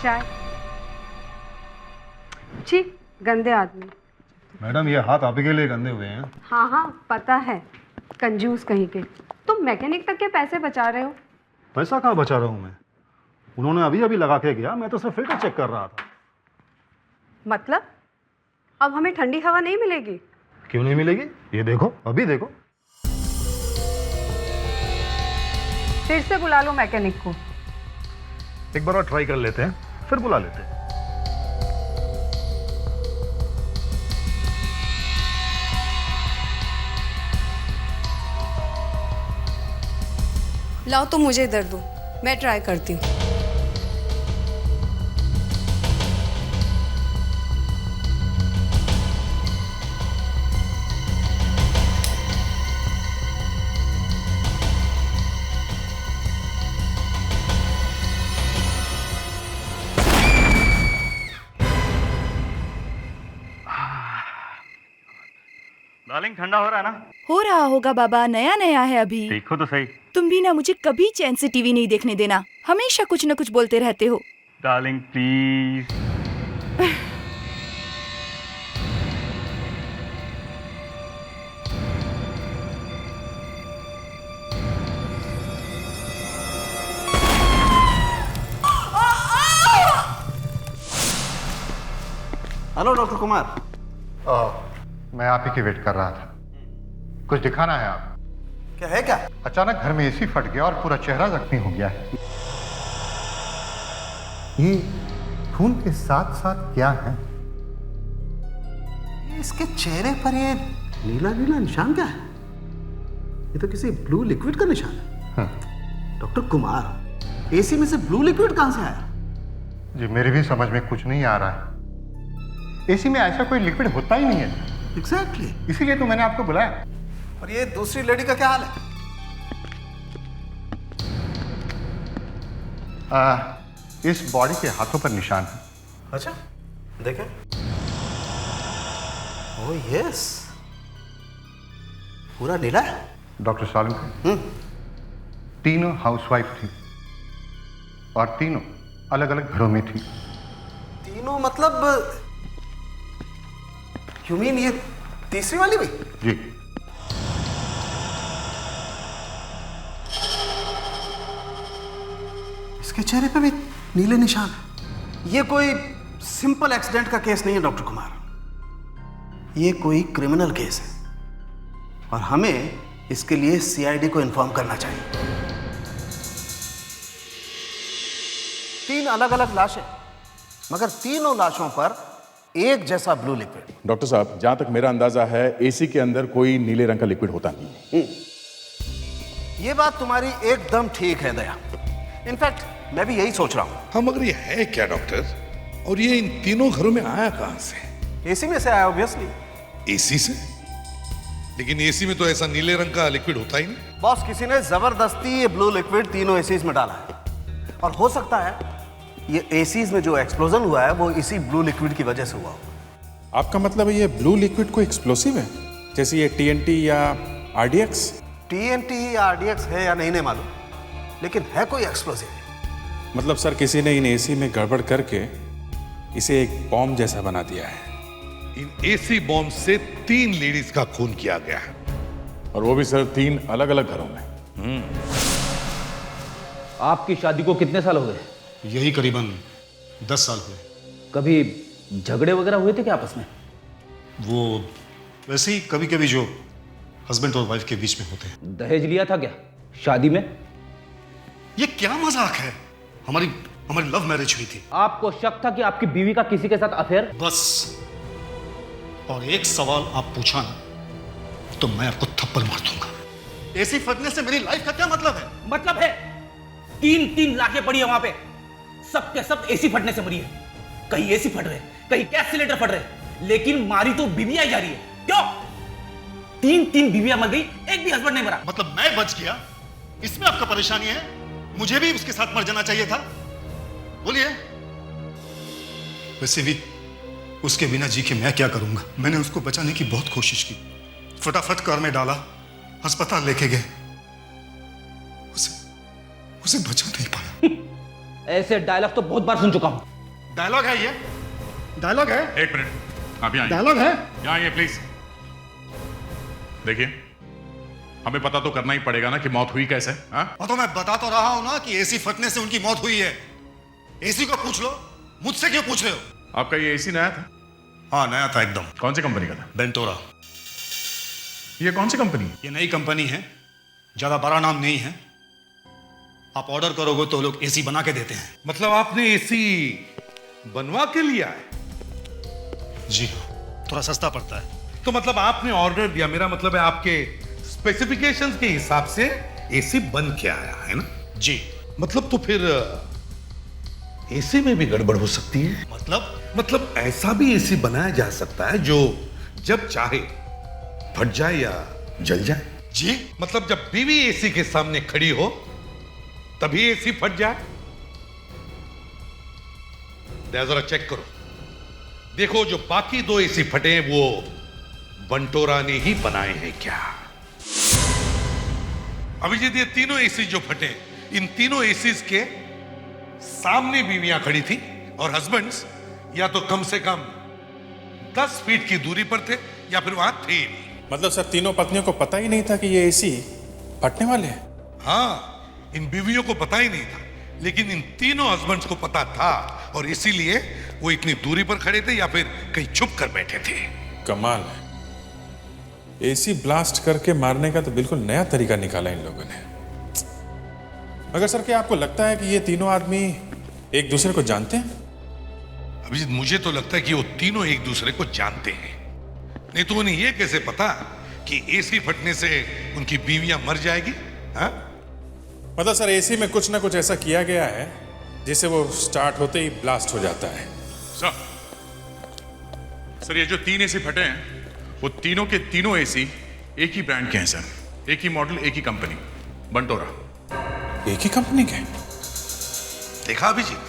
चाय। छी, गंदे आदमी। मैडम ये हाथ आप ही के लिए गंदे हुए हैं। हाँ हाँ पता है, कंजूस कहीं के। तुम मैकेनिक तक के पैसे बचा रहे हो। पैसा कहाँ बचा रहा हूँ मैं? उन्होंने अभी अभी लगा के गया, मैं तो सिर्फ फिल्टर चेक कर रहा था। मतलब अब हमें ठंडी हवा नहीं मिलेगी? क्यों नहीं मिलेगी? ये देखो, अभी देखो। फिर से बुला लो मैकेनिक को। एक बार और ट्राई कर लेते हैं, फिर बुला लेते हैं। लाओ तो मुझे इधर दो, मैं ट्राई करती हूँ। डार्लिंग ठंडा हो रहा है ना? हो रहा होगा बाबा, नया नया है अभी। देखो तो सही। तुम भी ना मुझे कभी चैन से टीवी नहीं देखने देना, हमेशा कुछ न कुछ बोलते रहते हो। Darling please. Hello doctor Kumar. मैं आप ही की वेट कर रहा था। कुछ दिखाना है आप? क्या है क्या? अचानक घर में एसी फट गया और पूरा चेहरा जख्मी हो गया है। ये खून के साथ साथ क्या है? इसके चेहरे पर ये नीला नीला निशान क्या है? ये तो किसी ब्लू लिक्विड का निशान है। हाँ। डॉक्टर कुमार, एसी में से ब्लू लिक्विड कहां से आया? जी मेरे भी समझ में कुछ नहीं आ रहा है। एसी में ऐसा कोई लिक्विड होता ही नहीं है। एग्जैक्टली। इसीलिए तो मैंने आपको बुलाया। और ये दूसरी लेडी का क्या हाल है? इस बॉडी के हाथों पर निशान है। अच्छा, देखें। ओह यस, पूरा नीला है। डॉक्टर सालुंके, तीनों हाउसवाइफ थी और तीनों अलग अलग घरों में थी। तीनों मतलब यू मीन ये तीसरी वाली भी? जी। इसके चेहरे पे भी नीले निशान है। ये कोई सिंपल एक्सीडेंट का केस नहीं है डॉक्टर कुमार, ये कोई क्रिमिनल केस है और हमें इसके लिए सीआईडी को इन्फॉर्म करना चाहिए। 3 अलग अलग लाशें, मगर तीनों लाशों पर एक जैसा ब्लू लिक्विड। डॉक्टर साहब, जहां तक मेरा अंदाजा है एसी के अंदर कोई नीले रंग का लिक्विड होता नहीं है। ये बात तुम्हारी एकदम ठीक है दया। इनफैक्ट मैं भी यही सोच रहा हूं। हाँ मगर ये है क्या डॉक्टर? और ये इन तीनों घरों में आया कहां से? एसी में से आया ऑब्वियसली। एसी से? लेकिन एसी में तो ऐसा नीले रंग का लिक्विड होता ही नहीं। बॉस, किसी ने जबरदस्ती ये ब्लू लिक्विड तीनों एसीज में डाला है और हो सकता है ये एसीज में जो एक्सप्लोजन हुआ है वो इसी ब्लू लिक्विड की वजह से हुआ। आपका मतलब है ये ब्लू लिक्विड कोई एक्सप्लोसिव है, जैसे ये टीएनटी या आरडीएक्स? टीएनटी या आरडीएक्स है या नहीं मालूम, लेकिन है कोई एक्सप्लोसिव। मतलब सर किसी ने इन एसी में गड़बड़ करके इसे एक बॉम्ब जैसा बना दिया है। इन एसी बॉम्ब से 3 लेडीज का खून किया गया है। और वो भी सर 3 अलग अलग घरों में। आपकी शादी को कितने साल हो गए? यही करीबन 10 साल हुए। कभी झगड़े वगैरह हुए थे क्या आपस में? वो वैसे ही कभी कभी जो हस्बैंड और वाइफ के बीच में होते हैं। दहेज लिया था क्या शादी में? ये क्या मजाक है? हमारी लव मैरिज हुई थी। आपको शक था कि आपकी बीवी का किसी के साथ अफेयर? बस, और एक सवाल आप पूछा ना तो मैं आपको थप्पड़ मार दूंगा। एसी फटने से मेरी लाइफ का क्या मतलब है? मतलब है 3 लाशें पड़ी है वहां पे, सबके सब एसी फटने से मरी है। कहीं एसी फट रहे, कहीं गैस सिलेंडर फट रहे, लेकिन मारी तो बीवियां ही जा रही है। क्यों? 3 बीवियां मर गई, एक भी हस्बैंड नहीं मरा। मतलब मैं बच गया, इसमें आपका परेशानी है? मुझे भी उसके साथ मर जाना चाहिए था? बोलिए। वैसे भी उसके बिना जी के मैं क्या करूंगा? मैंने उसको बचाने की बहुत कोशिश की, फटाफट कार में डाला, अस्पताल लेके गए, उसे बचा नहीं पाया। ऐसे डायलॉग तो बहुत बार सुन चुका हूं। डायलॉग है ये, डायलॉग है, एक मिनट, आप यहाँ आइए। डायलॉग है। यहाँ आइए प्लीज। देखिए, हमें पता तो करना ही पड़ेगा ना कि मौत हुई कैसे। हाँ? और तो मैं बता तो रहा हूं ना कि एसी फटने से उनकी मौत हुई है। एसी को पूछ लो, मुझसे क्यों पूछ रहे हो? आपका ये एसी नया था? हाँ नया था एकदम। कौन सी कंपनी का था? बेंटोरा। ये कौन सी कंपनी है? ये नई कंपनी है, ज्यादा बड़ा नाम नहीं है। आप ऑर्डर करोगे तो लोग एसी बना के देते हैं। मतलब आपने एसी बनवा के लिया है? जी, थोड़ा सस्ता पड़ता है। तो मतलब आपने ऑर्डर दिया, मेरा मतलब है आपके स्पेसिफिकेशंस के हिसाब से एसी बन के आया है ना? जी। मतलब तो फिर एसी में भी गड़बड़ हो सकती है। मतलब ऐसा भी एसी बनाया जा सकता है जो जब चाहे फट जाए या जल जाए। जी? मतलब जब बीवी एसी के सामने खड़ी हो तभी एसी फट जाए। जरा चेक करो, देखो जो बाकी 2 एसी फटे हैं वो बंटोरा ने ही बनाए हैं क्या? अभिजीत, ये तीनों एसी जो फटे, इन तीनों एसीज के सामने बीवियां खड़ी थी और हस्बैंड्स या तो कम से कम 10 फीट की दूरी पर थे या फिर वहां थे ही नहीं। मतलब सर, तीनों पत्नियों को पता ही नहीं था कि ये एसी फटने वाले हैं? हाँ, इन बीवियों को पता ही नहीं था, लेकिन इन तीनों हस्बैंड्स को पता था और इसीलिए वो इतनी दूरी पर खड़े थे या फिर कहीं छुप कर बैठे थे। कमाल है, एसी ब्लास्ट करके मारने का तो बिल्कुल नया तरीका निकाला इन लोगों ने। मगर सर, क्या आपको लगता है कि ये तीनों आदमी एक दूसरे को जानते हैं? अभिजीत, मुझे तो लगता है कि वो तीनों एक दूसरे को जानते हैं, नहीं तो उन्हें ये कैसे पता कि एसी फटने से उनकी बीवियां मर जाएगी? हाँ? मतलब सर, एसी में कुछ ना कुछ ऐसा किया गया है जिससे वो स्टार्ट होते ही ब्लास्ट हो जाता है। सर, ये जो 3 एसी फटे हैं वो तीनों के तीनों एसी एक ही ब्रांड के हैं सर, एक ही मॉडल, एक ही कंपनी, बंटोरा। एक ही कंपनी के? देखा अभिजीत,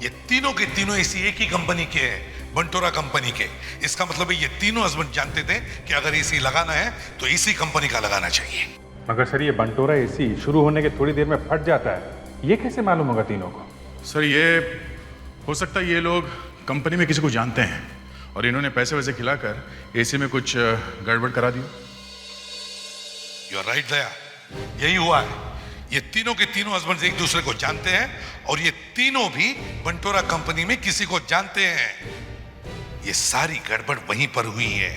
ये तीनों के तीनों एसी एक ही कंपनी के हैं, बंटोरा कंपनी के। इसका मतलब है ये तीनों हस्बैंड जानते थे कि अगर एसी लगाना है तो इसी कंपनी का लगाना चाहिए। मगर सर, ये बंटोरा एसी शुरू होने के थोड़ी देर में फट जाता है, ये कैसे मालूम होगा तीनों को? सर, ये हो सकता है ये लोग कंपनी में किसी को जानते हैं और इन्होंने पैसे वैसे खिलाकर एसी में कुछ गड़बड़ करा दी। यू आर राइट दया, यही हुआ है। ये तीनों के तीनों हस्बैंड एक दूसरे को जानते हैं और ये तीनों भी बंटोरा कंपनी में किसी को जानते हैं। ये सारी गड़बड़ वहीं पर हुई है,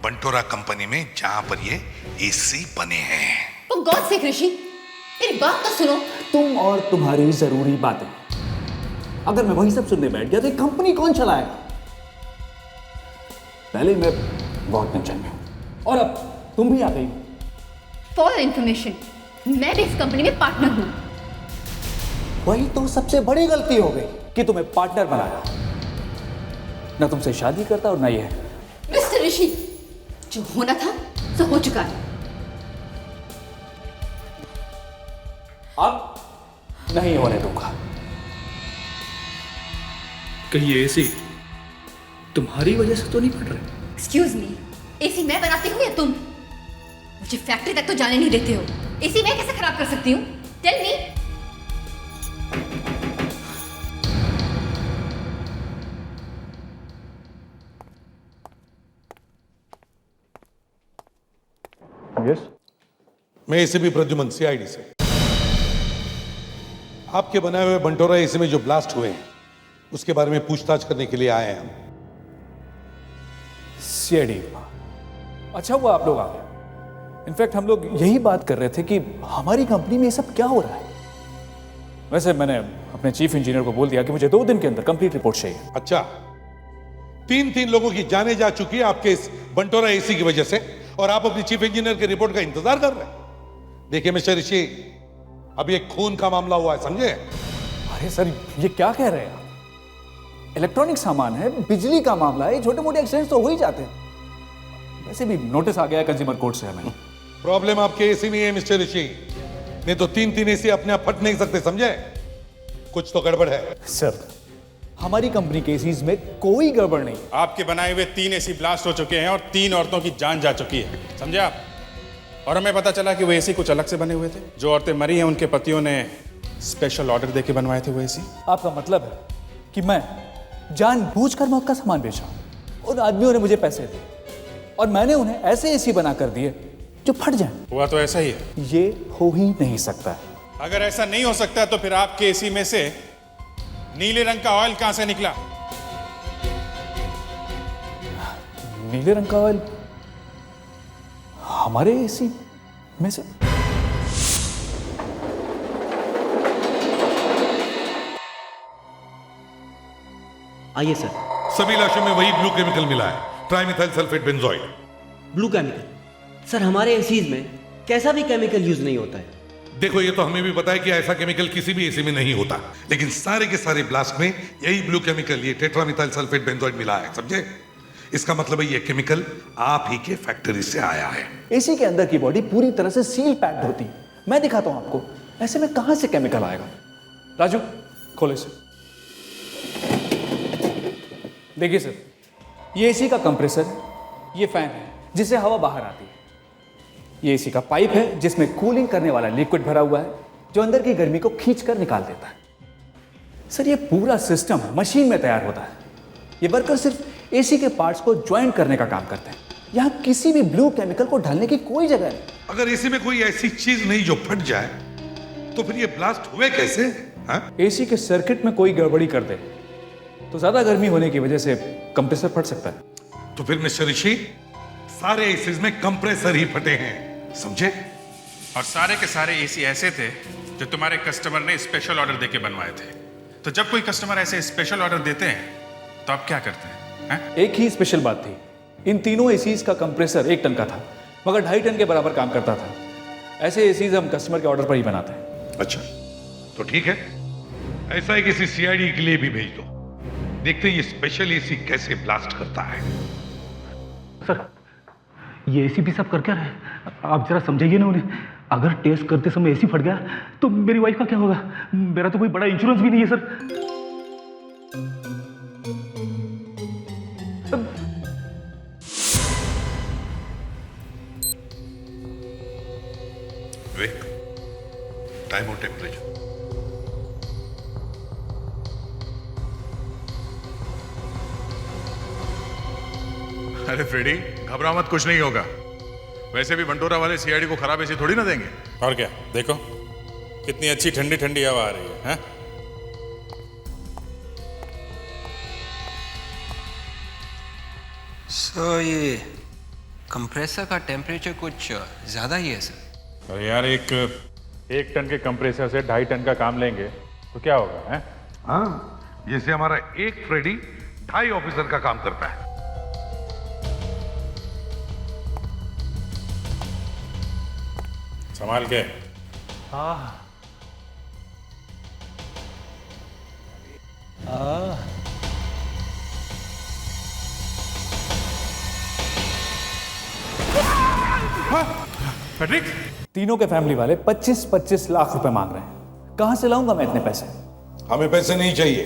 बंटोरा कंपनी में, जहां पर ये एसी बने हैं। तो गॉड से ऋषि, मेरी बात तो सुनो। तुम और तुम्हारी जरूरी बातें, अगर मैं वही सब सुनने बैठ गया तो ये कंपनी कौन चलाएगा? पहले मैं बहुत टेंशन में हूं और अब तुम भी आ गई। फॉर इन्फॉर्मेशन, मैं भी इस कंपनी में पार्टनर हूं। वही तो सबसे बड़ी गलती हो गई कि तुम्हें पार्टनर बनाया। ना तुमसे शादी करता और ना ये। मिस्टर ऋषि, जो होना था सो हो चुका है। अब नहीं होने दूंगा। कहीं ये एसी तुम्हारी वजह से तो नहीं फट रहे? एक्सक्यूज मी, एसी मैं बनाती हूँ या तुम? मुझे फैक्ट्री तक तो जाने नहीं देते हो। एसी मैं कैसे खराब कर सकती हूँ? Tell me. यस, मैं एसीपी प्रद्युमन, सीआईडी से। आपके बनाए हुए बंटोरा एसी में जो ब्लास्ट हुए हैं उसके बारे में पूछताछ करने के लिए आए हैं हम। सीआईडी, अच्छा हुआ आप लोग आ गए। इनफैक्ट हम लोग यही बात कर रहे थे कि हमारी कंपनी में ये सब क्या हो रहा है। वैसे मैंने अपने चीफ इंजीनियर को बोल दिया कि मुझे 2 दिन के अंदर कंप्लीट रिपोर्ट चाहिए। अच्छा, 3 लोगों की जाने जा चुकी है आपके इस बंटोरा एसी की वजह से और आप अपनी चीफ इंजीनियर के रिपोर्ट का इंतजार कर रहे हैं। देखिए मिस्टर ऋषि, अभी एक खून का मामला हुआ है, समझे? अरे सर, ये क्या कह रहे हैं आप? इलेक्ट्रॉनिक सामान है, बिजली का मामला है, छोटे मोटे एक्सीडेंट्स तो हो ही जाते हैं। वैसे भी नोटिस आ गया है कंज्यूमर कोर्ट से हमें। प्रॉब्लम आपके एसी में है मिस्टर ऋषि, नहीं तो 3 एसी अपने आप फट नहीं सकते, समझे? कुछ तो गड़बड़ है। सर, हमारी कंपनी के एसीज में कोई गड़बड़ नहीं। आपके बनाए हुए 3 एसी ब्लास्ट हो चुके हैं और 3 औरतों की जान जा चुकी है, समझे आप? और हमें पता चला कि वो एसी कुछ अलग से बने हुए थे। जो औरतें मरी हैं उनके पतियों ने स्पेशल ऑर्डर देके बनवाए थे वो एसी। आपका मतलब है कि मैं जानबूझकर मैं उसका सामान बेचा। उन आदमियों ने मुझे पैसे दिए और मैंने उन्हें ऐसे एसी बना कर दिए जो फट जाए। हुआ तो ऐसा ही है। ये हो ही नहीं सकता है। अगर ऐसा नहीं हो सकता तो फिर आपके एसी में से नीले रंग का ऑयल कहां से निकला? नीले रंग का ऑयल हमारे एसी में से? आइए सर। सभी लाशों में वही ब्लू केमिकल मिला है, trimethyl sulphate benzoid. Blue chemical? Sir हमारे एसीज में कैसा भी केमिकल यूज नहीं होता है। देखो ये तो हमें भी पता है कि ऐसा केमिकल किसी भी एसी में नहीं होता, लेकिन सारे के सारे ब्लास्ट में यही ब्लू केमिकल, ये टेट्रामिथाइल सल्फेट बेंजोइड मिला है, समझे? इसका मतलब है ये केमिकल आप ही के फैक्ट्री से आया है। एसी के अंदर की बॉडी पूरी तरह से सील पैक्ड होती है। मैं दिखाता हूं आपको, ऐसे में कहां से केमिकल आएगा। राजू खोले इसे। देखिए सर, ये एसी का कंप्रेसर है, ये फैन है जिससे हवा बाहर आती है, ये एसी का पाइप है जिसमें कूलिंग करने वाला लिक्विड भरा हुआ है जो अंदर की गर्मी को खींच कर निकाल देता है। सर ये पूरा सिस्टम मशीन में तैयार होता है। ये वर्कर सिर्फ एसी के पार्ट्स को ज्वाइंट करने का काम करते हैं। यहां किसी भी ब्लू केमिकल को डालने की कोई जगह नहीं। अगर एसी में कोई ऐसी चीज नहीं जो फट जाए तो फिर ये ब्लास्ट हुए कैसे? एसी के सर्किट में कोई गड़बड़ी कर दे तो ज्यादा गर्मी होने की वजह से कंप्रेसर फट सकता है। तो फिर मिस्टर ऋषि, सारे एसीज में कंप्रेसर ही फटे हैं, समझे? और सारे के सारे एसी ऐसे थे जो तुम्हारे कस्टमर ने स्पेशल ऑर्डर देके बनवाए थे। तो जब कोई कस्टमर ऐसे स्पेशल ऑर्डर देते हैं तो आप क्या करते हैं? एक ही स्पेशल बात थी, इन तीनों एसीज का कंप्रेसर 1 टन का था मगर 2.5 टन के बराबर काम करता था। ऐसे एसीज हम कस्टमर के ऑर्डर पर ही बनाते हैं। अच्छा तो ठीक है, ऐसा ही किसी सीआईडी के लिए भी भेज दो, देखते हैं ये स्पेशल एसी कैसे ब्लास्ट करता है। सर ये एसी भी सब कर क्या रहे हैं? आप जरा समझाइए ना उन्हें। अगर टेस्ट करते समय एसी फट गया तो मेरी वाइफ का क्या होगा? मेरा तो कोई बड़ा इंश्योरेंस भी नहीं है सर। वेट, टाइम और टेम्परेचर। अरे फ्रेडी घबरा मत, कुछ नहीं होगा। वैसे भी बंटोरा वाले सीआईडी को खराब एसी थोड़ी ना देंगे। और क्या, देखो कितनी अच्छी ठंडी ठंडी हवा आ रही है, हैं? सर ये कंप्रेसर का टेम्परेचर कुछ ज्यादा ही है सर। अरे यार एक टन के कंप्रेसर से 2.5 टन का काम लेंगे तो क्या होगा, हैं? हाँ, जैसे हमारा एक फ्रेडी 2.5 ऑफिसर का काम करता है। संभाल के। पैट्रिक, तीनों के फैमिली वाले 25-25 लाख रुपए मांग रहे हैं। कहां से लाऊंगा मैं इतने पैसे? हमें पैसे नहीं चाहिए,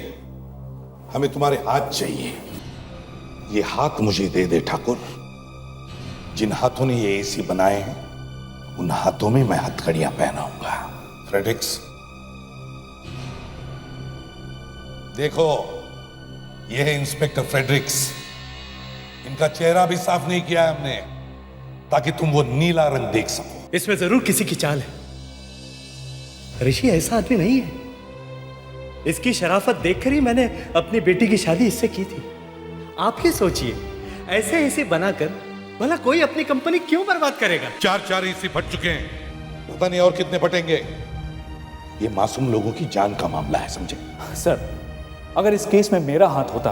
हमें तुम्हारे हाथ चाहिए। ये हाथ मुझे दे दे ठाकुर। जिन हाथों ने ये एसी बनाए हैं उन हाथों में मैं हथकड़ियां पहनाऊंगा। फ्रेडिक्स देखो, ये है इंस्पेक्टर फ्रेडरिक्स। इनका चेहरा भी साफ नहीं किया है हमने ताकि तुम वो नीला रंग देख सको। इसमें जरूर किसी की चाल है। ऋषि ऐसा आदमी नहीं है। इसकी शराफत देखकर ही मैंने अपनी बेटी की शादी इससे की थी। आप ही सोचिए, ऐसे बनाकर भला कोई अपनी कंपनी क्यों बर्बाद करेगा? 4 एसी फट चुके हैं, पता नहीं और कितने फटेंगे। ये मासूम लोगों की जान का मामला है, समझे? सर अगर इस केस में मेरा हाथ होता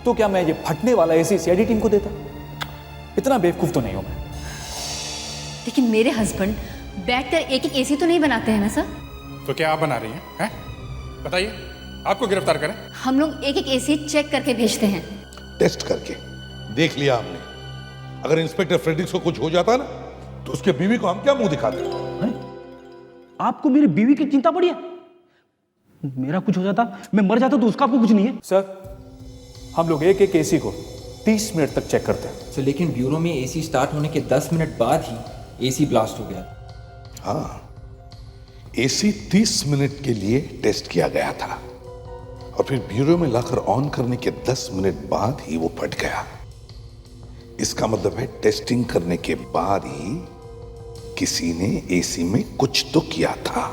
तो क्या मैं ये फटने वाला एसी सीआईडी टीम को देता? इतना बेवकूफ तो नहीं हूं मैं। लेकिन मेरे हस्बैंड बैठकर एक एसी तो नहीं बनाते हैं ना सर। तो क्या आप बना रही हैं? बताइए, आपको गिरफ्तार करें? हम लोग एक एसी चेक करके भेजते हैं। टेस्ट करके देख लिया हमने। अगर इंस्पेक्टर फ्रेडरिक्स को कुछ हो जाता ना तो उसके बीवी को हम क्या मुंह दिखाते? आपको मेरी बीवी की चिंता पड़ी है? मेरा कुछ हो जाता, मैं मर जाता तो उसका आपको कुछ नहीं है? सर हम लोग एक एसी को 30 मिनट तक चेक करते हैं। सर लेकिन ब्यूरो में एसी स्टार्ट होने के 10 मिनट बाद ही एसी ब्लास्ट हो गया। हाँ, एसी 30 मिनट के लिए टेस्ट किया गया था और फिर ब्यूरो में लाकर ऑन करने के 10 मिनट बाद ही वो फट गया। इसका मतलब है टेस्टिंग करने के बाद ही किसी ने एसी में कुछ तो किया था।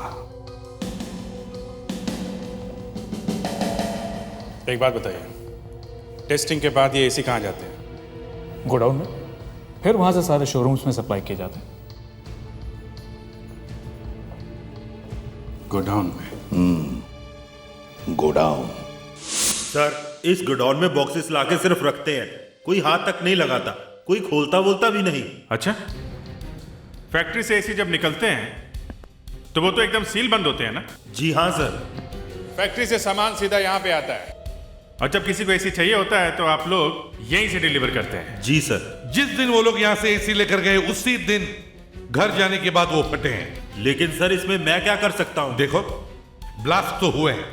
एक बात बताइए, टेस्टिंग के बाद ये एसी कहाँ जाते हैं? गोडाउन में, फिर वहां से सारे शोरूम्स में सप्लाई किए जाते हैं। गोडाउन में? गोडाउन। सर, इस गोडाउन में बॉक्सेस लाके सिर्फ रखते हैं, कोई हाथ तक नहीं लगाता, कोई खोलता बोलता भी नहीं। अच्छा, फैक्ट्री से एसी जब निकलते हैं तो वो तो एकदम सील बंद होते हैं ना? जी हाँ सर। फैक्ट्री से सामान सीधा यहाँ पे आता है, और जब किसी को एसी चाहिए होता है तो आप लोग यहीं से डिलीवर करते हैं? जी सर। जिस दिन वो लोग यहाँ से एसी लेकर गए उसी दिन घर जाने के बाद वो फटे हैं। लेकिन सर, इसमें मैं क्या कर सकता हूँ? देखो, ब्लास्ट तो हुए हैं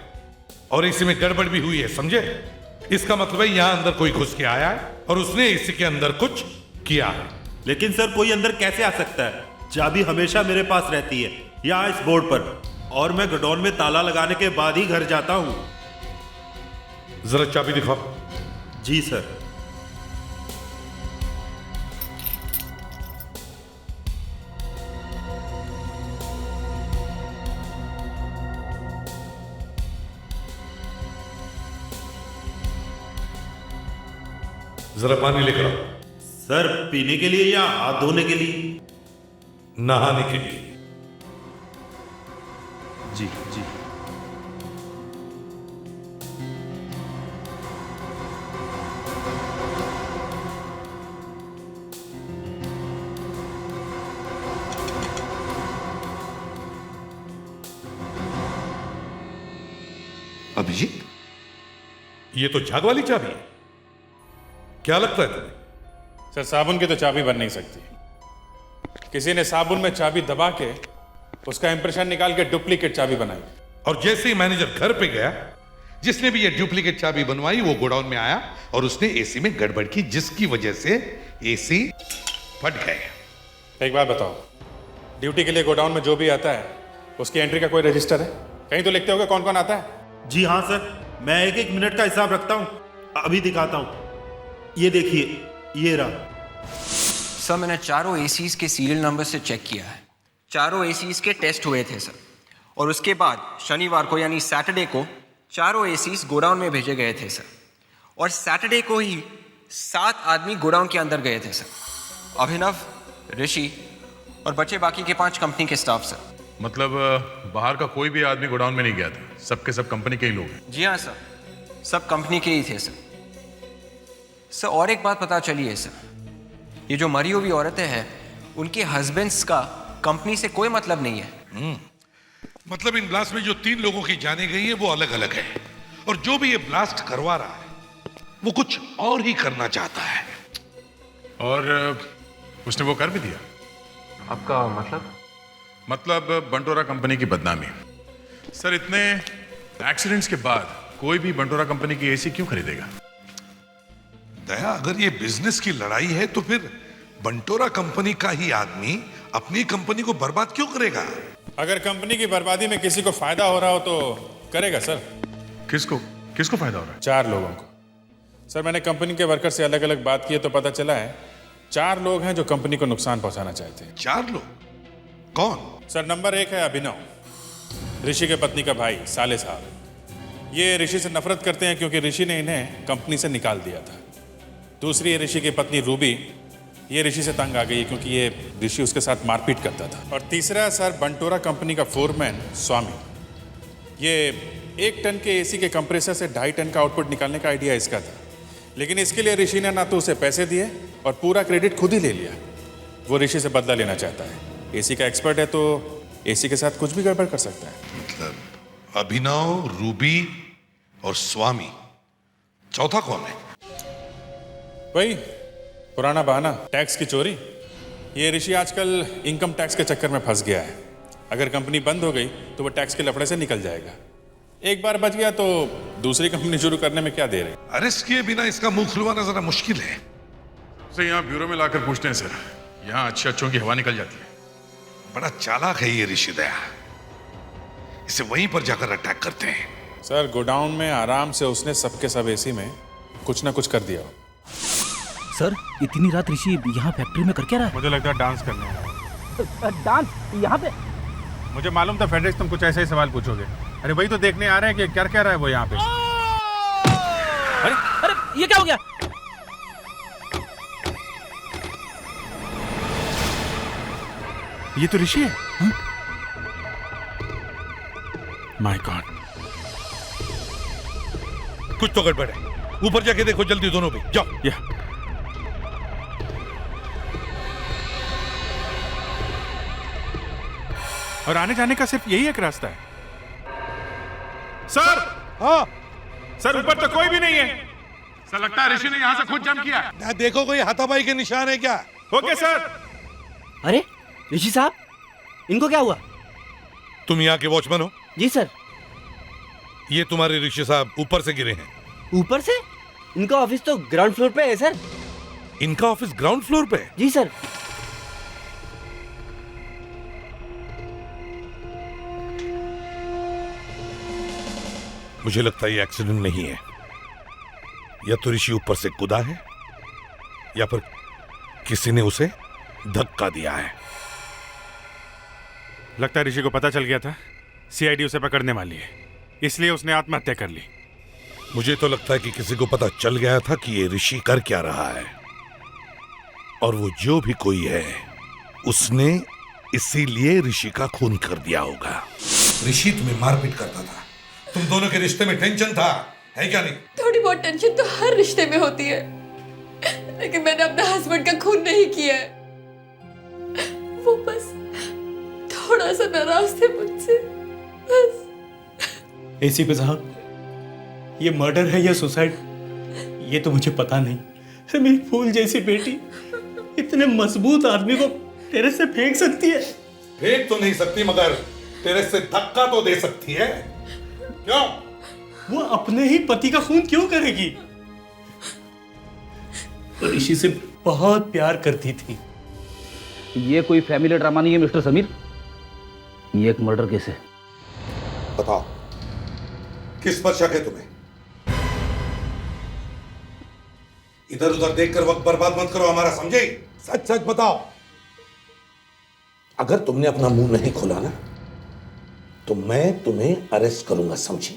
और एसी में गड़बड़ भी हुई है, समझे? इसका मतलब है यहाँ अंदर कोई घुस के आया है और उसने एसी के अंदर कुछ किया है। लेकिन सर, कोई अंदर कैसे आ सकता है? चाबी हमेशा मेरे पास रहती है, यहाँ इस बोर्ड पर, और मैं गोडाउन में ताला लगाने के बाद ही घर जाता हूँ। जरा चाबी दिखाओ। जी सर। जरा पानी लेकर आओ। सर, पीने के लिए या हाथ धोने के लिए? नहाने के लिए। जी जी। अभिजीत, ये तो झाग वाली चाबी है, क्या लगता है तुम्हें? सर, साबुन की तो चाबी बन नहीं सकती। किसी ने साबुन में चाबी दबा के उसका इंप्रेशन निकाल के डुप्लीकेट चाबी बनाई, और जैसे ही मैनेजर घर पे गया, जिसने भी ये डुप्लीकेट चाबी बनवाई वो गोडाउन में आया और उसने एसी में गड़बड़ की, जिसकी वजह से एसी फट गए। एक बात बताओ, ड्यूटी के लिए गोडाउन में जो भी आता है उसकी एंट्री का कोई रजिस्टर है? कहीं तो लिखते होगे कौन कौन आता है? जी हाँ सर, मैं एक एक मिनट का हिसाब रखता हूँ। अभी दिखाता हूँ, ये देखिए, ये रहा। सर, मैंने चारों एसीज के सीरियल नंबर से चेक किया है। चारों एसीज के टेस्ट हुए थे सर, और उसके बाद शनिवार को यानी सैटरडे को चारों एसीज गोडाउन में भेजे गए थे सर, और सैटरडे को ही 7 आदमी गोडाउन के अंदर गए थे सर। अभिनव, ऋषि और बचे बाकी के 5 कंपनी के स्टाफ सर। मतलब बाहर का कोई भी आदमी गोडाउन में नहीं गया था, सबके सब कंपनी के ही लोग हैं? जी हाँ सर, सब कंपनी के ही थे सर। सर, और एक बात पता चली है सर, ये जो मरी हुई औरतें हैं उनके हस्बैंड्स का कंपनी से कोई मतलब नहीं है। मतलब इन ब्लास्ट में जो 3 लोगों की जाने गई है वो अलग अलग है, और जो भी ये ब्लास्ट करवा रहा है वो कुछ और ही करना चाहता है। और उसने वो कर भी दिया? आपका मतलब? मतलब बंटोरा कंपनी की बदनामी। सर, इतने एक्सीडेंट्स के बाद कोई भी बंटोरा कंपनी की एसी क्यों खरीदेगा? दया, अगर ये बिजनेस की लड़ाई है तो फिर बंटोरा कंपनी का ही आदमी अपनी कंपनी को बर्बाद क्यों करेगा? अगर कंपनी की बर्बादी में किसी को फायदा हो रहा हो तो करेगा सर। किसको किसको फायदा हो रहा है? 4 लोगों को। सर, मैंने कंपनी के वर्कर से अलग अलग बात की है तो पता चला है 4 लोग हैं जो कंपनी को नुकसान पहुंचाना चाहते हैं। 4 लोग? कौन? सर, नंबर 1 है अभिनव, ऋषि के पत्नी का भाई, साले साहब। ये ऋषि से नफरत करते हैं क्योंकि ऋषि ने इन्हें कंपनी से निकाल दिया था। दूसरी है ऋषि की पत्नी रूबी, ये ऋषि से तंग आ गई क्योंकि ये ऋषि उसके साथ मारपीट करता था। और तीसरा सर, बंटोरा कंपनी का फोरमैन स्वामी। ये 1 टन के एसी के कंप्रेसर से 2.5 टन का आउटपुट निकालने का आइडिया इसका था, लेकिन इसके लिए ऋषि ने ना तो उसे पैसे दिए और पूरा क्रेडिट खुद ही ले लिया। वो ऋषि से बदला लेना चाहता है। एसी का एक्सपर्ट है तो एसी के साथ कुछ भी गड़बड़ कर सकता है। मतलब अभिनव, रूबी और स्वामी, चौथा कौन है? वही पुराना बहाना, टैक्स की चोरी। ये ऋषि आजकल इनकम टैक्स के चक्कर में फंस गया है। अगर कंपनी बंद हो गई तो वो टैक्स के लफड़े से निकल जाएगा। एक बार बच गया तो दूसरी कंपनी शुरू करने में क्या देर है। अरेस्ट किए बिना इसका मुंह खुलवाना जरा मुश्किल है। सर, यहाँ ब्यूरो में लाकर पूछते हैं सर, यहाँ अच्छों की हवा निकल जाती है। बड़ा चालाक है ये ऋषि दया, इसे वहीं पर जाकर अटैक करते हैं। सर गोडाउन में आराम से उसने सबके सब एसी में कुछ ना कुछ कर दिया। सर इतनी रात ऋषि यहाँ फैक्ट्री में कर क्या रहा है? मुझे लगता है डांस करने आया है। डांस यहाँ पे? मुझे मालूम था फेडेक्स तुम कुछ ऐसे ही सवाल पूछोगे। अरे वही तो देखने आ रहे हैं कि क्या रहा है वो यहाँ पे। अरे अरे ये क्या हो गया? ये तो ऋषि है। माय गॉड, कुछ तो गड़बड़ है। ऊपर जाके देखो जल्दी दोनों भी, जाओ। या और आने जाने का सिर्फ यही एक रास्ता है। सर, हाँ सर ऊपर तो कोई भी नहीं है। सर लगता है ऋषि ने यहाँ से खुद जंप किया। ना देखो कोई हाथापाई के निशान है क्या? Okay sir. अरे ऋषि साहब, इनको क्या हुआ? तुम यहाँ के वॉचमैन हो? जी सर। ये तुम्हारे ऋषि साहब ऊपर से गिरे हैं। ऊपर से? इनका ऑफिस तो ग्राउंड फ्लोर पे है सर। इनका ऑफिस ग्राउंड फ्लोर पे है? जी सर। मुझे लगता है ये एक्सीडेंट नहीं है। या तो ऋषि ऊपर से कूदा है या फिर किसी ने उसे धक्का दिया है। लगता है ऋषि को पता चल गया था सीआईडी उसे पकड़ने वाली है, इसलिए उसने आत्महत्या कर ली। मुझे तो लगता है कि किसी को पता चल गया था कि ये ऋषि कर क्या रहा है, और वो जो भी कोई है उसने इसीलिए ऋषि का खून कर दिया होगा। ऋषि तुम्हें मारपीट करता था, तुम दोनों के रिश्ते में टेंशन था, है क्या नहीं? थोड़ी बहुत टेंशन तो हर रिश्ते में होती है, लेकिन मैंने अपने हस्बैंड का खून नहीं किया है। वो बस थोड़ा सा नाराज थे मुझसे, बस। एसीपी साहब, ये मर्डर है या सुसाइड ये तो मुझे पता नहीं। अरे मेरी फूल जैसी बेटी इतने मजबूत आदमी को टेरेस से फेंक सकती है? फेंक तो नहीं सकती, मगर टेरेस से धक्का तो दे सकती है। क्यों? वो अपने ही पति का खून क्यों करेगी? ऋषि से बहुत प्यार करती थी। ये कोई फैमिली ड्रामा नहीं है मिस्टर समीर, ये एक मर्डर केस है। बताओ किस पर शक है तुम्हें? इधर उधर देखकर वक्त बर्बाद मत करो हमारा, समझे? सच सच बताओ। अगर तुमने अपना मुंह नहीं खोला ना तो मैं तुम्हें अरेस्ट करूंगा, समझी?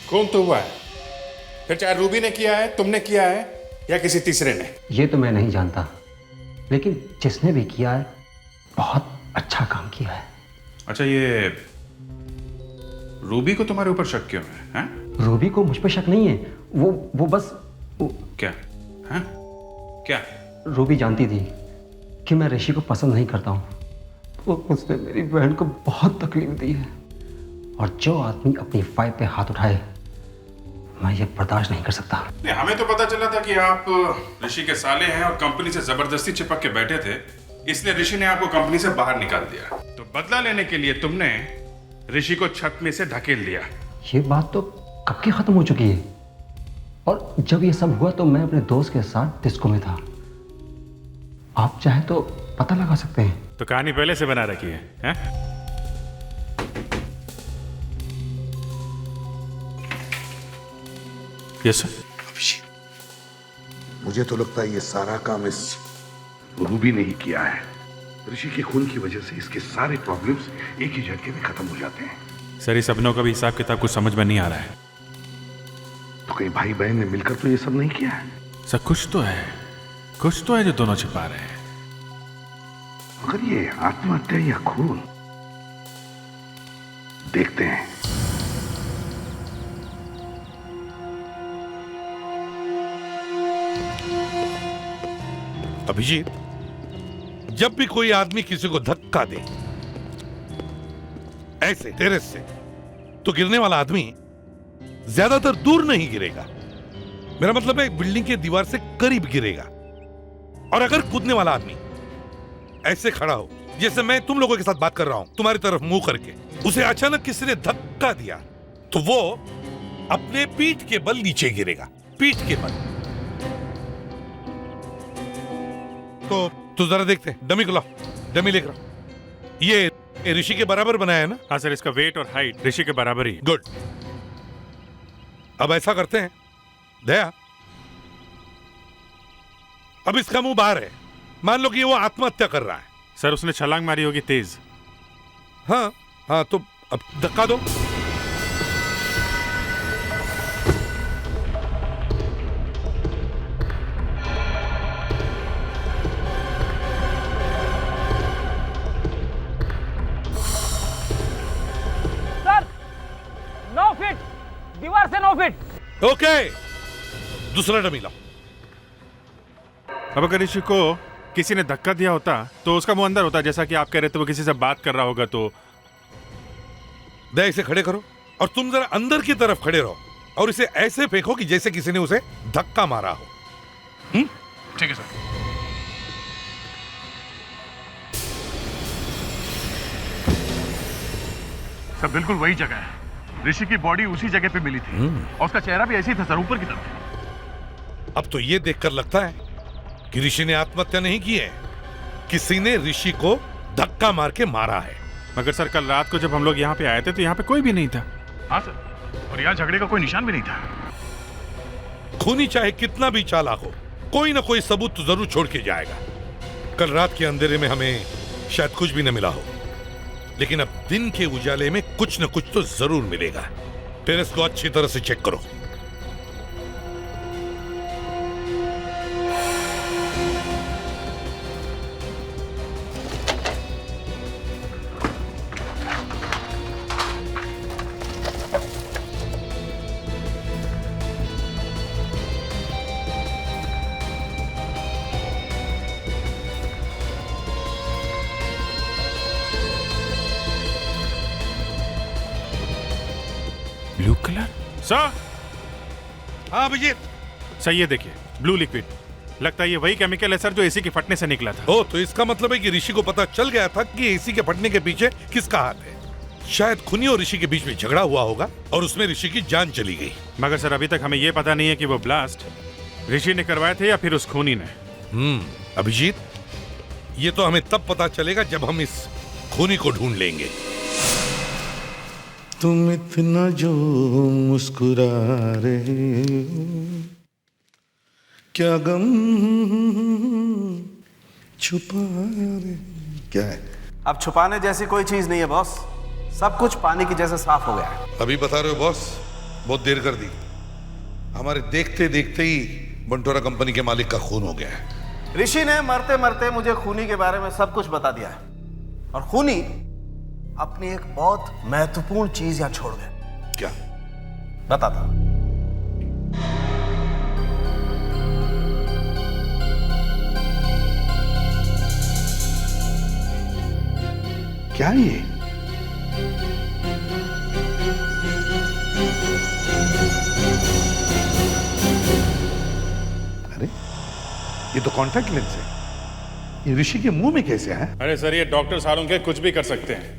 खून तो हुआ है, फिर चाहे रूबी ने किया है, तुमने किया है या किसी तीसरे ने। ये तो मैं नहीं जानता, लेकिन जिसने भी किया है बहुत अच्छा काम किया है। अच्छा, ये रूबी को तुम्हारे ऊपर शक क्यों है? रूबी को मुझ पर शक नहीं है, वो बस क्या है? क्या? रूबी जानती थी कि मैं ऋषि को पसंद नहीं करता हूँ। उसने मेरी बहन को बहुत तकलीफ दी है, और जो आदमी अपनी वाइफ पे हाथ उठाए मैं ये बर्दाश्त नहीं कर सकता। नहीं, हमें तो पता चला था कि आप ऋषि के साले हैं और कंपनी से जबरदस्ती चिपक के बैठे थे, इसलिए ऋषि ने आपको कंपनी से बाहर निकाल दिया। तो बदला लेने के लिए तुमने ऋषि को छत में से धकेल दिया। ये बात तो कब की खत्म हो चुकी है, और जब ये सब हुआ तो मैं अपने दोस्त के साथ डिस्को में था। आप चाहे तो पता लगा सकते हैं। तो कहानी पहले से बना रखी है, हैं? Yes sir. अभिषेक, मुझे तो लगता है ये सारा काम इस रूबी ने ही किया है। ऋषि के खून की वजह से इसके सारे प्रॉब्लम्स एक ही झटके में खत्म हो जाते हैं। सर, इस सबनों का भी हिसाब किताब कुछ समझ में नहीं आ रहा है। तो कहीं भाई बहन ने मिलकर तो ये सब नहीं किया है? सर कुछ तो है जो दोनों छिपा रहे हैं। मगर ये आत्महत्या या खून, देखते हैं। अभिजीत, जब भी कोई आदमी किसी को धक्का दे ऐसे टेरेस से, तो गिरने वाला आदमी ज्यादातर दूर नहीं गिरेगा। मेरा मतलब है बिल्डिंग के दीवार से करीब गिरेगा। और अगर कूदने वाला आदमी ऐसे खड़ा हो, जैसे मैं तुम लोगों के साथ बात कर रहा हूं, तुम्हारी तरफ मुंह करके, उसे अचानक किसी ने धक्का दिया तो वो अपने पीठ के बल नीचे गिरेगा, पीठ के बल। तो जरा देखते हैं, डमी को लाओ, डमी लेकर आओ। ये ये ऋषि के बराबर बनाया है ना? हाँ सर, इसका वेट और हाइट ऋषि के बराबर ही। गुड। अब ऐसा करते हैं दया, अब इसका मुंह बाहर है, मान लो कि वो आत्महत्या कर रहा है। सर उसने छलांग मारी होगी तेज। हाँ हाँ, तो अब धक्का दो। सर 9 फीट, दीवार से 9 फीट। ओके, दूसरा डमी लाओ। अब अगर ऋषि को किसी ने धक्का दिया होता तो उसका मुंह अंदर होता, जैसा कि आप कह रहे थे वो किसी से बात कर रहा होगा। तो दया, इसे खड़े करो और तुम जरा अंदर की तरफ खड़े रहो और इसे ऐसे फेंको कि जैसे किसी ने उसे धक्का मारा हो। ठीक है सर। सर बिल्कुल वही जगह है, ऋषि की बॉडी उसी जगह पे मिली थी और उसका चेहरा भी ऐसे ही था सर, ऊपर की तरफ। अब तो ये देखकर लगता है कि ऋषि ने आत्महत्या नहीं की है, किसी ने ऋषि को धक्का मार के मारा है। मगर सर कल रात को जब हम लोग यहाँ पे आए थे तो यहाँ पे कोई भी नहीं था। हाँ सर, और यहाँ झगड़े का कोई निशान भी नहीं था। खूनी चाहे कितना भी चालाक हो, कोई ना कोई सबूत तो जरूर छोड़ के जाएगा। कल रात के अंधेरे में हमें शायद कुछ भी न मिला हो, लेकिन अब दिन के उजाले में कुछ न कुछ तो जरूर मिलेगा। टेरेस को अच्छी तरह से चेक करो। Blue colour sir. हाँ अभिजीत। सर ये देखिए, ब्लू लिक्विड, लगता है ये वही केमिकल है सर जो एसी के फटने से निकला था। ओ, तो इसका मतलब है कि ऋषि को पता चल गया था कि एसी के फटने के पीछे किसका हाथ है। शायद खूनी और ऋषि के बीच में झगड़ा हुआ होगा और उसमें ऋषि की जान चली गई। मगर सर अभी तक हमें ये पता नहीं है कि वो ब्लास्ट ऋषि ने करवाए थे या फिर उस खूनी ने। अभिजीत, ये तो हमें तब पता चलेगा जब हम इस खूनी को ढूंढ लेंगे। तुम इतना जो मुस्कुरा रहे हो, क्या गम छुपा रहे, क्या है? अब छुपाने जैसी कोई चीज नहीं है बॉस, सब कुछ पानी की जैसे साफ हो गया है। अभी बता रहे हो बॉस? बहुत देर कर दी। हमारे देखते देखते ही बंटोरा कंपनी के मालिक का खून हो गया है। ऋषि ने मरते मरते मुझे खूनी के बारे में सब कुछ बता दिया है, और खूनी अपनी एक बहुत महत्वपूर्ण चीज यहां छोड़ गए। क्या? बताता। क्या ये? अरे ये तो कॉन्टैक्ट लेंस है। ये ऋषि के मुंह में कैसे है? अरे सर ये डॉक्टर सालों के कुछ भी कर सकते हैं।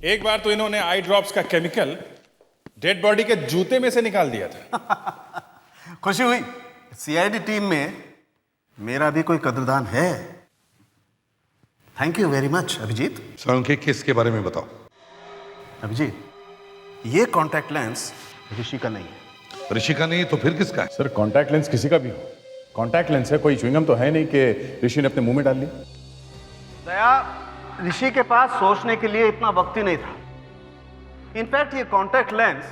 एक बार तो इन्होंने आई ड्रॉप्स का केमिकल डेड बॉडी के जूते में से निकाल दिया था। खुशी हुई। सीआईडी टीम में मेरा भी कोई कदरदान है। Thank you very much Abhijeet. सालों के केस के बारे में बताओ। अभिजीत, ये कॉन्टैक्ट लेंस ऋषि का नहीं है। ऋषि का नहीं तो फिर किसका है? सर कॉन्टैक्ट लेंस किसी का भी हो, कॉन्टैक्ट लेंस है, कोई च्युइंगम तो है नहीं कि ऋषि ने अपने मुंह में डाल ली। दया, ऋषि के पास सोचने के लिए इतना वक्त ही नहीं था। इनफैक्ट ये कॉन्टैक्ट लेंस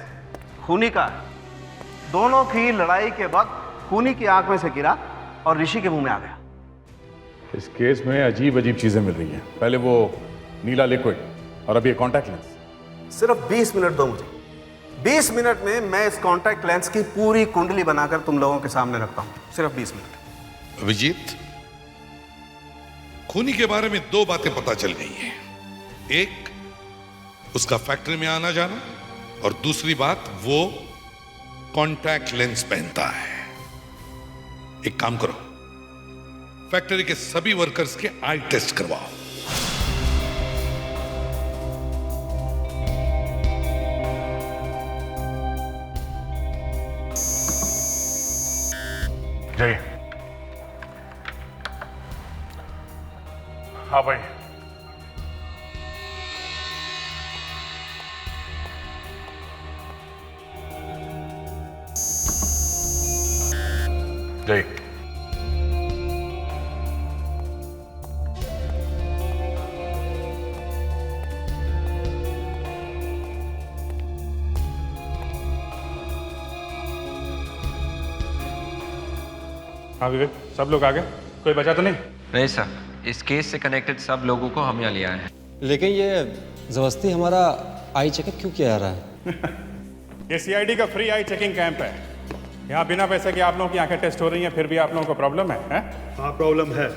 खूनी का है। दोनों की लड़ाई के वक्त खूनी की आंख में से गिरा और ऋषि के मुंह में आ गया। इस केस में अजीब अजीब चीजें मिल रही हैं। पहले वो नीला लिक्विड और अब ये कॉन्टैक्ट लेंस। सिर्फ 20 मिनट दो मुझे। 20 मिनट में मैं इस कॉन्टैक्ट लेंस की पूरी कुंडली बनाकर तुम लोगों के सामने रखता हूं। सिर्फ 20 मिनट। अभिजीत, खूनी के बारे में 2 बातें पता चल गई हैं। एक, उसका फैक्ट्री में आना जाना, और दूसरी बात, वो कॉन्टैक्ट लेंस पहनता है। एक काम करो, फैक्ट्री के सभी वर्कर्स के आई टेस्ट करवाओ। जय। हाँ भाई। जय। हाँ विवेक, सब लोग आ गए? कोई बचा तो नहीं? नहीं सर, इस केस से कनेक्टेड सब लोगों को हम यहाँ ले आए हैं। लेकिन ये जबरदस्ती हमारा आई चेकअप क्यों किया जा रहा है? ये सीआईडी का फ्री आई चेकिंग कैंप है। यहाँ बिना पैसे के आप लोगों की आंखें टेस्ट हो रही हैं, फिर भी आप लोगों को प्रॉब्लम है? हाँ प्रॉब्लम है,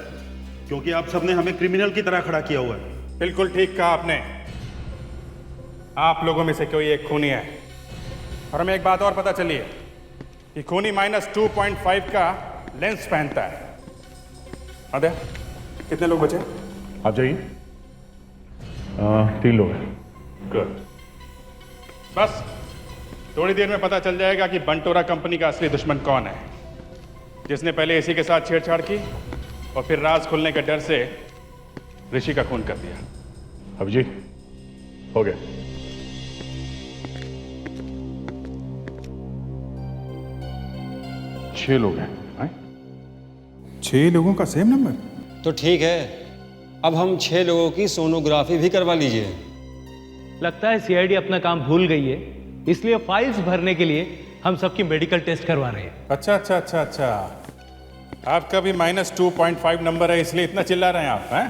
क्योंकि आप सबने हमें क्रिमिनल की तरह खड़ा किया हुआ है। बिल्कुल ठीक कहा आपने। आप लोगों में से कोई एक खूनी है, और हमें एक बात और पता चली है कि खूनी -2.5 का लेंस पहनता है। अदे कितने लोग बचे? आप जाइए। 3 लोग हैं। गुड। बस थोड़ी देर में पता चल जाएगा कि बंटोरा कंपनी का असली दुश्मन कौन है, जिसने पहले एसी के साथ छेड़छाड़ की और फिर राज खुलने के डर से ऋषि का खून कर दिया। अभिजीत, हो गया। छह लोग हैं। 6 लोगों का सेम नंबर? तो ठीक है, अब हम 6 लोगों की सोनोग्राफी भी करवा लीजिए। लगता है सीआईडी अपना काम भूल गई है, इसलिए फाइल्स भरने के लिए हम सबकी मेडिकल टेस्ट करवा रहे हैं। अच्छा। आपका भी -2.5 नंबर है, इसलिए इतना चिल्ला रहे हैं आप, हैं?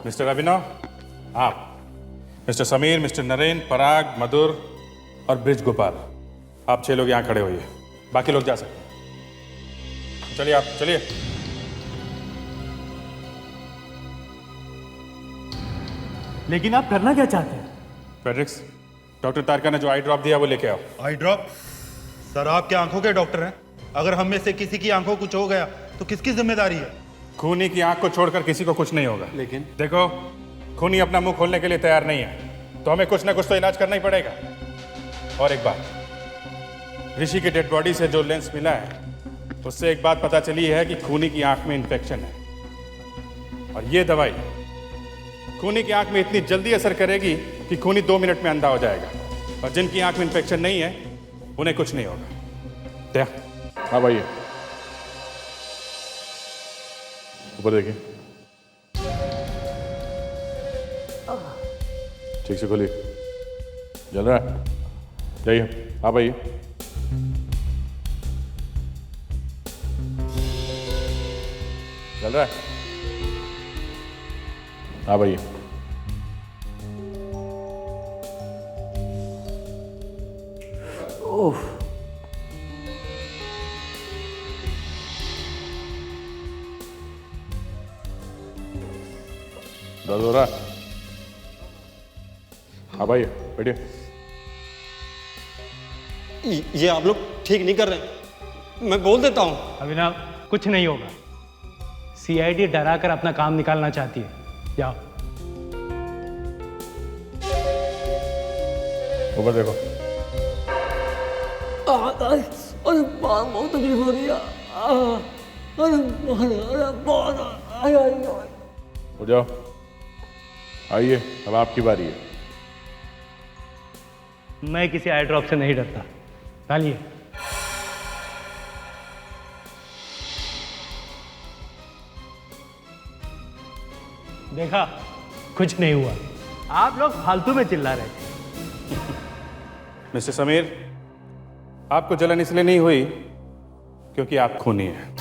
मिस्टर अभिनव, आप, मिस्टर समीर, मिस्टर नरेन, पराग, मधुर और ब्रिज गोपाल, आप 6 लोग यहाँ खड़े होइए, बाकी लोग जा सकते हैं। चलिए आप, चलिए। लेकिन आप करना क्या चाहते हैं? फेड्रिक्स, डॉक्टर तारका ने जो आई ड्रॉप दिया वो लेके आओ। आई ड्रॉप? सर आपके आंखों के डॉक्टर हैं, अगर हम में से किसी की आंखों कुछ हो गया तो किसकी जिम्मेदारी है? खूनी की आंख को छोड़कर किसी को कुछ नहीं होगा। लेकिन देखो, खूनी अपना मुंह खोलने के लिए तैयार नहीं है, तो हमें कुछ ना कुछ तो इलाज करना ही पड़ेगा। और एक बात, ऋषि की डेड बॉडी से जो लेंस मिला है उससे एक बात पता चली है कि खूनी की आंख में इन्फेक्शन है, और ये दवाई खूनी की आंख में इतनी जल्दी असर करेगी कि खूनी 2 मिनट में अंधा हो जाएगा, और जिनकी आंख में इन्फेक्शन नहीं है उन्हें कुछ नहीं होगा। क्या? हाँ भाई, ऊपर देखिए, ठीक से खोलिए। जल रहा है? जाइए, आप आइए। चल रहा है? आप आइए। ओह, दर्द हो रहा है? आप आइए, बैठिए। ये आप लोग ठीक नहीं कर रहे, मैं बोल देता हूँ। अभिनव, कुछ नहीं होगा। सीआईडी डराकर अपना काम निकालना चाहती है, जाओ। ऊपर देखो। अरे बहुत तकलीफ हो रही है। अरे बहुत। उठ जाओ, आइए, अब आपकी बारी है। मैं किसी आई ड्रॉप से नहीं डरता, डालिए। देखा, कुछ नहीं हुआ। आप लोग फालतू में चिल्ला रहे थे। मिस्टर समीर, आपको जलन इसलिए नहीं हुई क्योंकि आप खूनी हैं।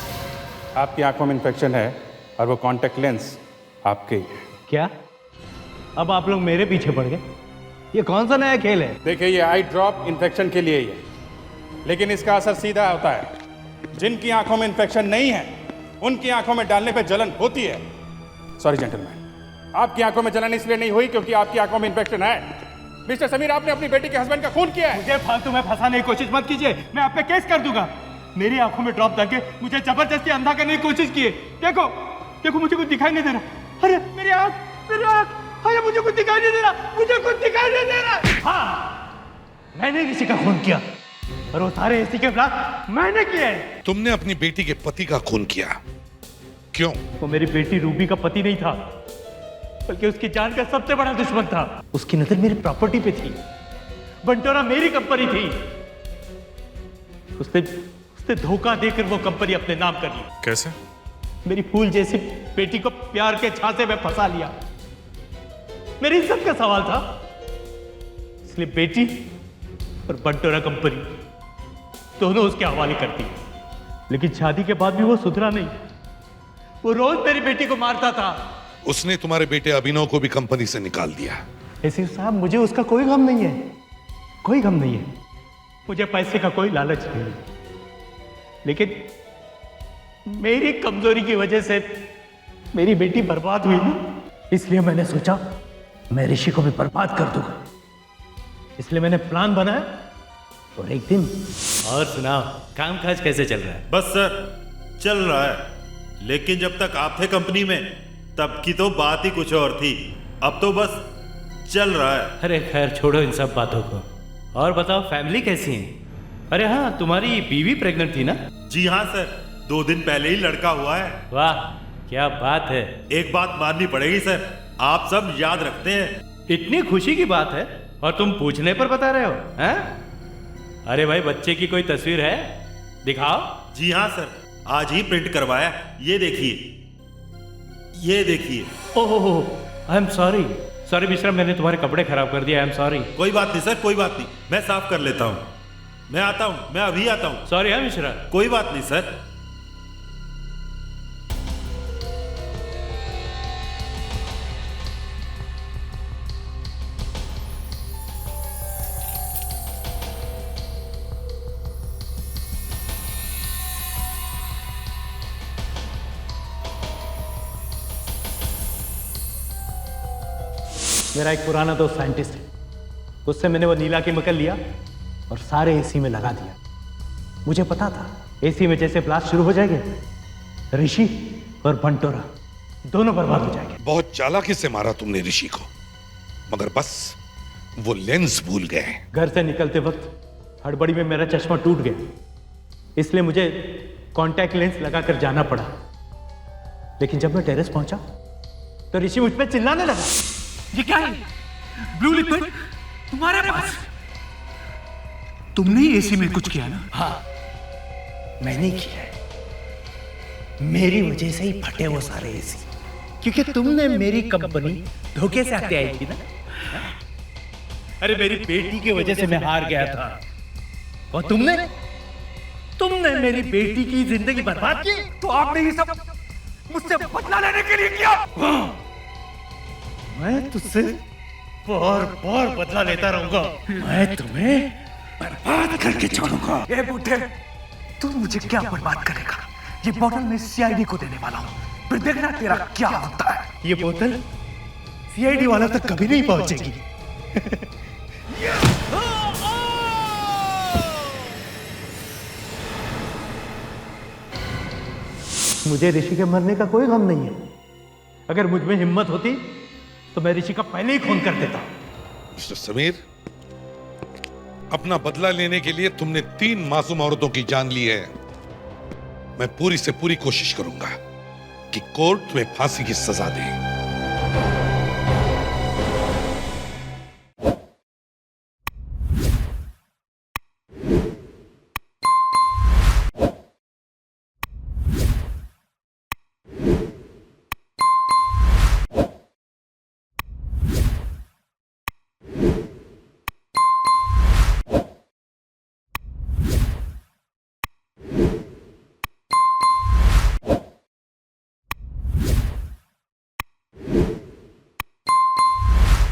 आपकी आंखों में इन्फेक्शन है और वो कॉन्टैक्ट लेंस आपके ही है। क्या? अब आप लोग मेरे पीछे पड़ गए? ये कौन सा नया खेल है? देखिए, ये आई ड्रॉप इन्फेक्शन के लिए ही है, लेकिन इसका असर सीधा होता है। जिनकी आंखों में इन्फेक्शन नहीं है उनकी आंखों में डालने पर जलन होती है। सॉरी जेंटलमैन, आपकी आंखों में जलन इसलिए नहीं हुई क्योंकि आपकी आंखों में इन्फेक्शन है। मिस्टर समीर, आपने अपनी बेटी के हस्बैंड का खून किया है। मुझे फालतू में फंसाने की कोशिश मत कीजिए, मैं आप पे केस कर दूंगा। मेरी आंखों में ड्रॉप डाल के मुझे जबरदस्ती अंधा करने की कोशिश की है। देखो देखो, मुझे कुछ दिखाई नहीं दे रहा। अरे मेरी आंख, अरे मुझे कुछ दिखाई नहीं दे रहा, मुझे कुछ दिखाई नहीं दे रहा। हाँ, मैंने किसी का खून किया और वो सारे एसी के ब्लास्ट मैंने किए हैं। तुमने अपनी बेटी के पति का खून किया, क्यों? वो मेरी बेटी रूबी का पति नहीं था, बल्कि उसकी जान का सबसे बड़ा दुश्मन था। उसकी नजर मेरी प्रॉपर्टी पे थी, बंटोरा मेरी कंपनी थी। उसने उसने धोखा देकर वो कंपनी अपने नाम कर ली। कैसे? मेरी फूल जैसी बेटी को प्यार के झांसे में फंसा लिया। मेरी इज्जत का सवाल था, इसलिए बेटी और बंटोरा कंपनी दोनों उसके हवाले कर दी। लेकिन शादी के बाद भी वो सुधरा नहीं। वो रोज मेरी बेटी को मारता था। उसने तुम्हारे बेटे अभिनव को भी कंपनी से निकाल दिया। एसीपी साहब, मुझे उसका कोई गम नहीं है, कोई गम नहीं है। मुझे पैसे का कोई लालच नहीं है, लेकिन मेरी कमजोरी की वजह से मेरी बेटी बर्बाद हुई ना, इसलिए मैंने सोचा मैं ऋषि को भी बर्बाद कर दूंगा। इसलिए मैंने प्लान बनाया और एक दिन। और सुनाओ, कामकाज कैसे चल रहा है? बस सर चल रहा है, लेकिन जब तक आप थे कंपनी में तब की तो बात ही कुछ और थी। अब तो बस चल रहा है। अरे खैर छोड़ो इन सब बातों को, और बताओ फैमिली कैसी है? अरे हाँ, तुम्हारी बीवी प्रेग्नेंट थी ना? जी हाँ सर, 2 दिन पहले ही लड़का हुआ है। वाह क्या बात है। एक बात माननी पड़ेगी सर, आप सब याद रखते हैं। इतनी खुशी की बात है और तुम पूछने पर बता रहे हो हैं? अरे भाई, बच्चे की कोई तस्वीर है? दिखाओ। जी हाँ सर, आज ही प्रिंट करवाया। ये देखिए, ये देखिए। Oh, I am sorry sorry Mishra, मैंने तुम्हारे कपड़े खराब कर दिया। I am sorry. कोई बात नहीं सर, कोई बात नहीं, मैं साफ कर लेता हूँ। मैं आता हूँ, मैं अभी आता हूँ। सॉरी है मिश्रा। कोई बात नहीं सर। मेरा एक पुराना दोस्त साइंटिस्ट है, उससे मैंने वो नीला केमिकल लिया और सारे एसी में लगा दिया। मुझे पता था एसी में जैसे ब्लास्ट शुरू हो जाएंगे, ऋषि और बंटोरा दोनों बर्बाद हो जाएंगे। बहुत चालाकी से मारा तुमने ऋषि को, मगर बस वो लेंस भूल गए। घर से निकलते वक्त हड़बड़ी में मेरा चश्मा टूट गया, इसलिए मुझे कॉन्टैक्ट लेंस लगाकर जाना पड़ा। लेकिन जब मैं टेरेस पहुंचा तो ऋषि मुझ पे चिल्लाने लगा। ये क्या है? ब्लू लिक्विड तुम्हारे पास? तुमने ही एसी में कुछ किया ना? हाँ, मैंने किया है। मेरी वजह से ही फटे वो सारे एसी, क्योंकि तुमने मेरी कंपनी धोखे से आते आई थी ना। अरे मेरी बेटी की वजह से मैं हार गया था, और तुमने मेरी बेटी की जिंदगी बर्बाद की। तो आपने ये सब मुझसे बदला लेने के लिए किया? मैं तुझसे बार बार बदला लेता रहूंगा। मैं तुम्हें बर्बाद करके छोड़ूंगा। ए बूढ़े, तू मुझे क्या बर्बाद करेगा? ये बोतल मैं सीआईडी को देने वाला हूँ, फिर देखना तेरा क्या होता है। ये बोतल सीआईडी वाला तक कभी नहीं पहुंचेगी। मुझे ऋषि के मरने का कोई गम नहीं है। अगर मुझ में हिम्मत होती तो मैं ऋषि का पहले ही खून कर देता। मिस्टर समीर, अपना बदला लेने के लिए तुमने 3 मासूम औरतों की जान ली है। मैं पूरी से पूरी कोशिश करूंगा कि कोर्ट तुम्हें फांसी की सजा दे।